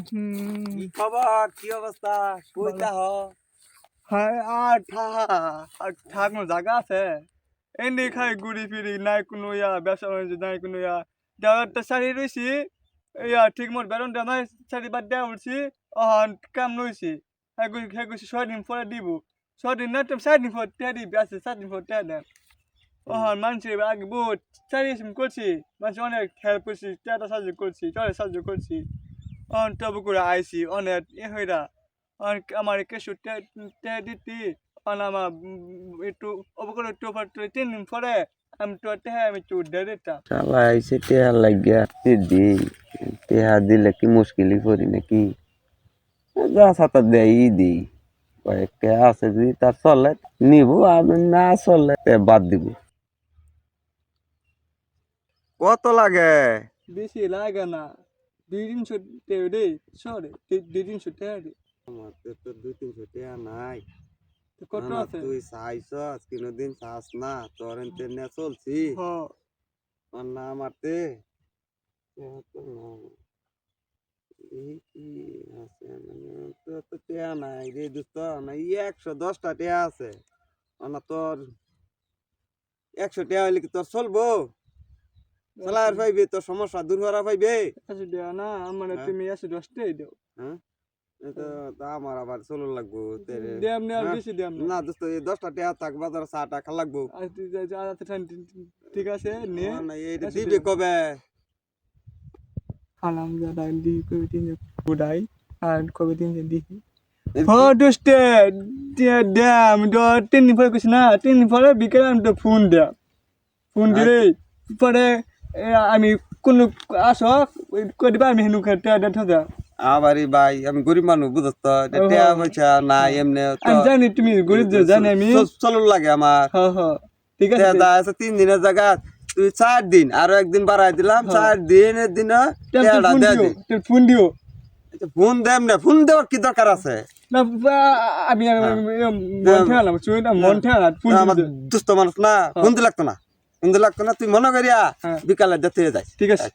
কি খবর, কি অবস্থা, কইতা হ? হ্যাঁ আর থাকনো জায়গা আছে এমনি খাই ঘুরি ফিরি নাই কোনো ব্যবসা বাণিজ্য নাই কোনো দেওয়ারটা শাড়ি রয়েছি ঠিক মতো বেতন দেওয়া নাই শাড়ি বাদ দেওয়া উঠছি কাম রয়েছি হ্যাঁ গুছি 6 দিন পরে দিব 6 দিন না 7 দিন পর টেয়া দিবি আছে 7 দিন পর টেয়া দেন মানুষের আগে বহুত শাড়ি করছি মানুষ অনেক হেল্প করছি টেয়াটা সাহায্য করছি চলে সাহায্য করছি তবু করে আইসি অনেক হইরা আমার কিছু দিতি আমার একটু অবকর একটু 3 দিন পরে আমি তো আমি একটু দিয়ে দিতাম শালা আইসে টেহা লাগিয়া দি টেহা দিলে কি মুশকিলই করি নাকি যা সাতা দেই দি কয়েকটা আছে যদি তার চলে নিব আর না চলে বাদ দিব। কত লাগে? বেশি লাগে না 2-300 টাকা দেই সরে 2-300 টাকা দিই আমার তো 2-300 টাকা নাই। কত না, আছে তুই চাইছস কোনোদিন চাস না, তোর এনতে নিয়ে চলছি না মারতে কি আছে তোর তো টেয়া নাই রে দোস্ত, না 110টা টেয়া আছে না তোর 100 টাকা হইলে কি তোর চলবো? চালার পাইবে তোর সমস্যা দূর করা পাইবে? আচ্ছা দেও না আমার তুমি 110 টাকা দাও হ্যাঁ তো আমার আবার চলো লাগবো দেম না আর বেশি দেম না দোস্ত, এই 10টা টেয়া থাক বাজার 6টা খা লাগবো। ঠিক আছে নে এইটা দিবে কবে? খালাম দাদা দি কবে দিন বুড়াই আর কবে দিন দিহি দোস্তে দেম 3 দিন পরে কিছু না 3 দিন পরে বিকেলে আমি তো ফোন দিলে পরে আমি কোন আসো করে দিবা আমি হেনু খেতে দেখা আবারই ভাই আমি গরিব মানুষ বুঝছ তো, টেয়া পয়সা না এমনি আমি জানি তুমি গরিব জানি আমি চলো লাগে আমার। ঠিক আছে 3 দিনের জায়গা তুই 4 দিন আরো একদিন বাড়াই দিলাম 4 দিনের দিন ফোন দিও ফোন দেম না, ফোন দেওয়ার কি দরকার আছে? না আমি মন ঠেলাম মন ঠেলা ফোন আমার দুস্থ মানুষ না, ফোন দিতে লাগতো না তুই মনে করিয়া বিকালে যেতে যাই। ঠিক আছে।